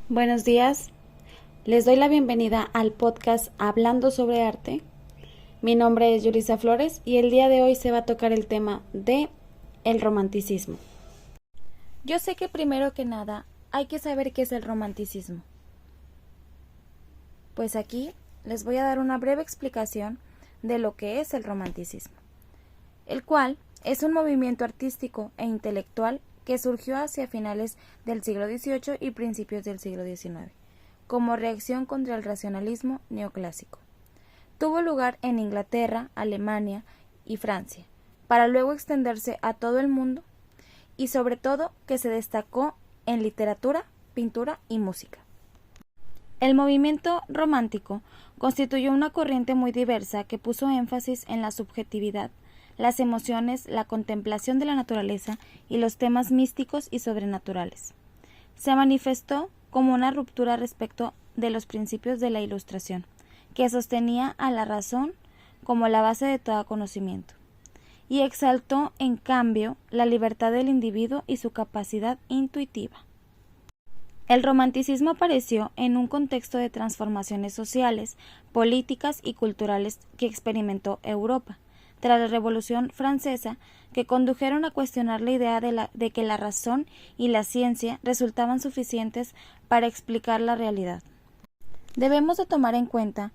Buenos días, les doy la bienvenida al podcast Hablando sobre Arte. Mi nombre es Yulisa Flores y el día de hoy se va a tocar el tema de el romanticismo. Yo sé que primero que nada hay que saber qué es el romanticismo. Pues aquí les voy a dar una breve explicación de lo que es el romanticismo, el cual es un movimiento artístico e intelectual que surgió hacia finales del siglo XVIII y principios del siglo XIX, como reacción contra el racionalismo neoclásico. Tuvo lugar en Inglaterra, Alemania y Francia, para luego extenderse a todo el mundo y sobre todo que se destacó en literatura, pintura y música. El movimiento romántico constituyó una corriente muy diversa que puso énfasis en la subjetividad, las emociones, la contemplación de la naturaleza y los temas místicos y sobrenaturales. Se manifestó como una ruptura respecto de los principios de la Ilustración, que sostenía a la razón como la base de todo conocimiento, y exaltó, en cambio, la libertad del individuo y su capacidad intuitiva. El romanticismo apareció en un contexto de transformaciones sociales, políticas y culturales que experimentó Europa, tras la Revolución Francesa, que condujeron a cuestionar la idea de que la razón y la ciencia resultaban suficientes para explicar la realidad. Debemos de tomar en cuenta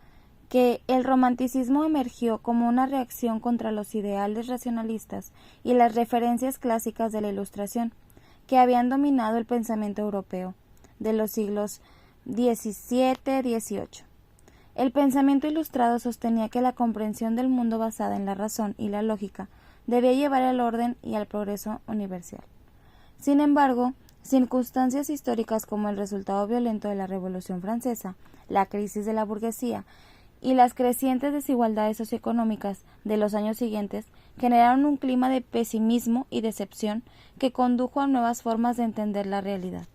que el romanticismo emergió como una reacción contra los ideales racionalistas y las referencias clásicas de la Ilustración, que habían dominado el pensamiento europeo de los siglos XVII-XVIII. El pensamiento ilustrado sostenía que la comprensión del mundo basada en la razón y la lógica debía llevar al orden y al progreso universal. Sin embargo, circunstancias históricas como el resultado violento de la Revolución Francesa, la crisis de la burguesía y las crecientes desigualdades socioeconómicas de los años siguientes generaron un clima de pesimismo y decepción que condujo a nuevas formas de entender la realidad.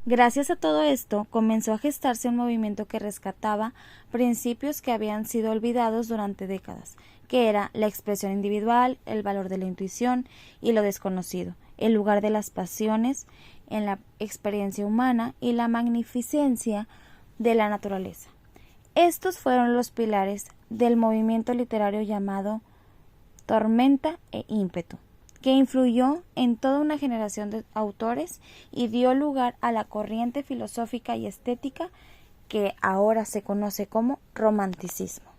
Gracias a todo esto, comenzó a gestarse un movimiento que rescataba principios que habían sido olvidados durante décadas, que era la expresión individual, el valor de la intuición y lo desconocido, el lugar de las pasiones en la experiencia humana y la magnificencia de la naturaleza. Estos fueron los pilares del movimiento literario llamado Tormenta e ímpetu, que influyó en toda una generación de autores y dio lugar a la corriente filosófica y estética que ahora se conoce como romanticismo.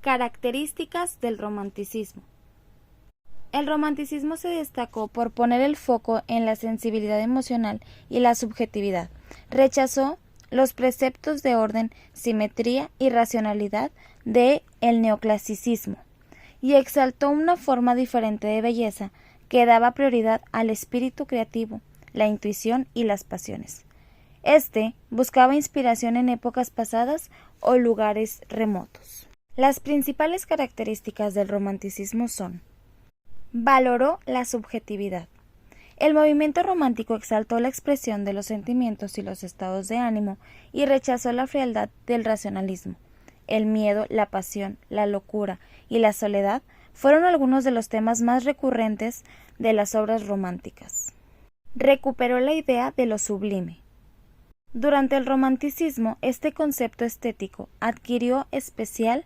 Características del romanticismo. El romanticismo se destacó por poner el foco en la sensibilidad emocional y la subjetividad. Rechazó los preceptos de orden, simetría y racionalidad del neoclasicismo y exaltó una forma diferente de belleza que daba prioridad al espíritu creativo, la intuición y las pasiones. Este buscaba inspiración en épocas pasadas o lugares remotos. Las principales características del romanticismo son: valoró la subjetividad. El movimiento romántico exaltó la expresión de los sentimientos y los estados de ánimo y rechazó la frialdad del racionalismo. El miedo, la pasión, la locura y la soledad fueron algunos de los temas más recurrentes de las obras románticas. Recuperó la idea de lo sublime. Durante el romanticismo, este concepto estético adquirió especial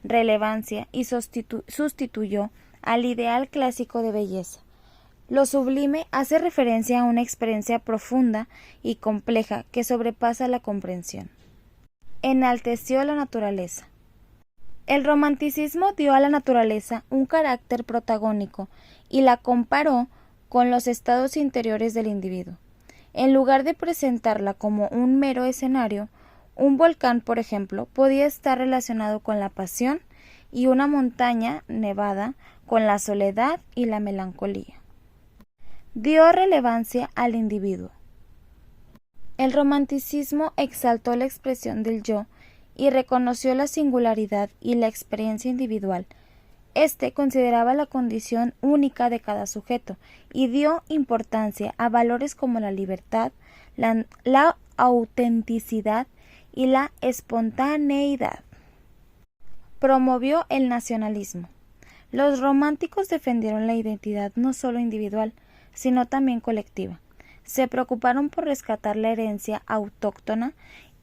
relevancia y sustituyó al ideal clásico de belleza. Lo sublime hace referencia a una experiencia profunda y compleja que sobrepasa la comprensión. Enalteció la naturaleza. El romanticismo dio a la naturaleza un carácter protagónico y la comparó con los estados interiores del individuo. En lugar de presentarla como un mero escenario, un volcán, por ejemplo, podía estar relacionado con la pasión y una montaña nevada con la soledad y la melancolía. Dio relevancia al individuo. El romanticismo exaltó la expresión del yo y reconoció la singularidad y la experiencia individual. Este consideraba la condición única de cada sujeto y dio importancia a valores como la libertad, la autenticidad y la espontaneidad. Promovió el nacionalismo. Los románticos defendieron la identidad no solo individual, sino también colectiva. se preocuparon por rescatar la herencia autóctona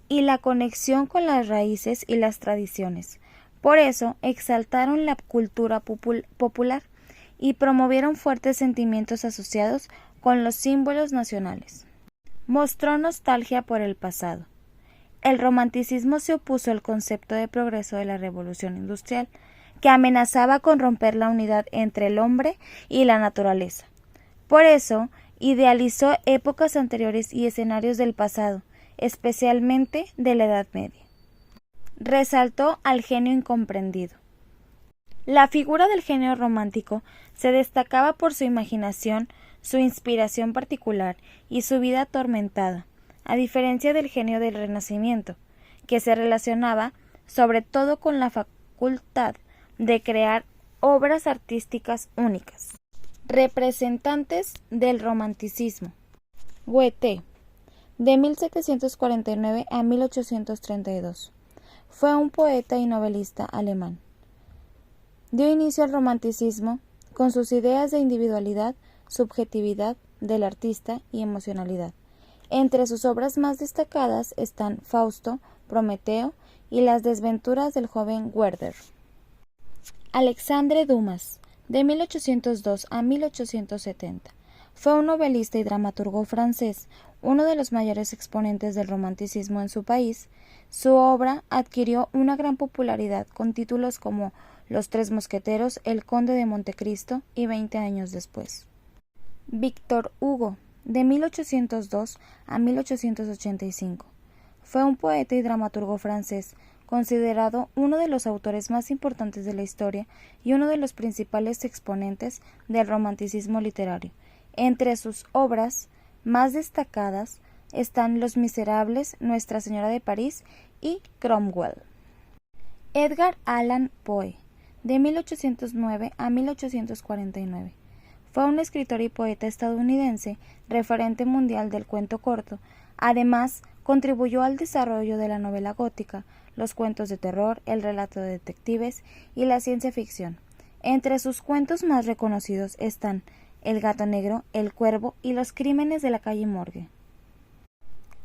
y la conexión con las raíces y las tradiciones. Por eso exaltaron la cultura popular y promovieron fuertes sentimientos asociados con los símbolos nacionales. Mostró nostalgia por el pasado. El romanticismo se opuso al concepto de progreso de la revolución industrial, que amenazaba con romper la unidad entre el hombre y la naturaleza. Por eso, idealizó épocas anteriores y escenarios del pasado, especialmente de la Edad Media. Resaltó al genio incomprendido. La figura del genio romántico se destacaba por su imaginación, su inspiración particular y su vida atormentada, a diferencia del genio del Renacimiento, que se relacionaba sobre todo con la facultad de crear obras artísticas únicas. Representantes del romanticismo. Goethe, de 1749 a 1832. Fue un poeta y novelista alemán. Dio inicio al romanticismo con sus ideas de individualidad, subjetividad del artista y emocionalidad. Entre sus obras más destacadas están Fausto, Prometeo y Las desventuras del joven Werther. Alexandre Dumas, de 1802 a 1870. Fue un novelista y dramaturgo francés, uno de los mayores exponentes del romanticismo en su país. Su obra adquirió una gran popularidad con títulos como Los tres mosqueteros, El conde de Montecristo y 20 años después. Víctor Hugo, de 1802 a 1885. Fue un poeta y dramaturgo francés, considerado uno de los autores más importantes de la historia y uno de los principales exponentes del romanticismo literario. Entre sus obras más destacadas están Los Miserables, Nuestra Señora de París y Cromwell. Edgar Allan Poe, de 1809 a 1849. Fue un escritor y poeta estadounidense, referente mundial del cuento corto. Además, contribuyó al desarrollo de la novela gótica, los cuentos de terror, el relato de detectives y la ciencia ficción. Entre sus cuentos más reconocidos están El gato negro, El cuervo y Los crímenes de la calle Morgue.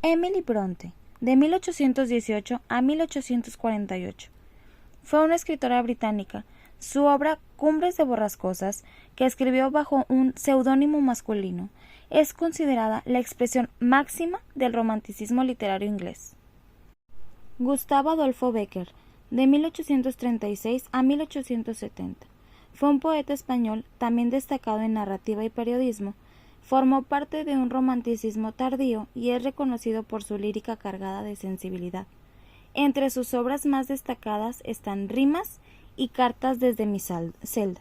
Emily Bronte, de 1818 a 1848. Fue una escritora británica. Su obra Cumbres de borrascosas, que escribió bajo un seudónimo masculino, es considerada la expresión máxima del romanticismo literario inglés. Gustavo Adolfo Bécquer, de 1836 a 1870. Fue un poeta español también destacado en narrativa y periodismo. Formó parte de un romanticismo tardío y es reconocido por su lírica cargada de sensibilidad. Entre sus obras más destacadas están Rimas y Cartas desde mi celda.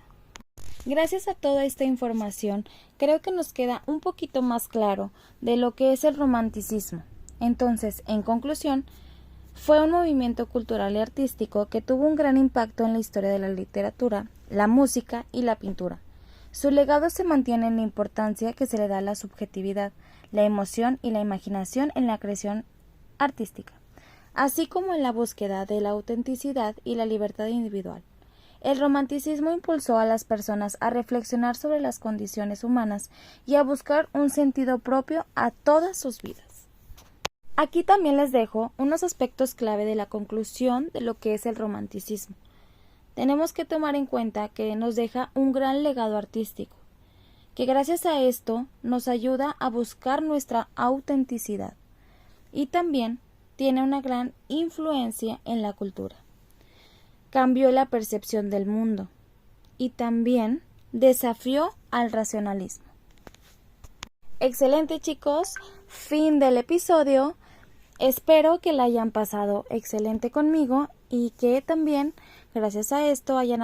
Gracias a toda esta información, creo que nos queda un poquito más claro de lo que es el romanticismo. Entonces, en conclusión, fue un movimiento cultural y artístico que tuvo un gran impacto en la historia de la literatura, la música y la pintura. Su legado se mantiene en la importancia que se le da a la subjetividad, la emoción y la imaginación en la creación artística, así como en la búsqueda de la autenticidad y la libertad individual. El romanticismo impulsó a las personas a reflexionar sobre las condiciones humanas y a buscar un sentido propio a todas sus vidas. Aquí también les dejo unos aspectos clave de la conclusión de lo que es el romanticismo. Tenemos que tomar en cuenta que nos deja un gran legado artístico, que gracias a esto nos ayuda a buscar nuestra autenticidad y también tiene una gran influencia en la cultura. Cambió la percepción del mundo y también desafió al racionalismo. Excelente, chicos, fin del episodio. Espero que la hayan pasado excelente conmigo y que también, gracias a esto, hayan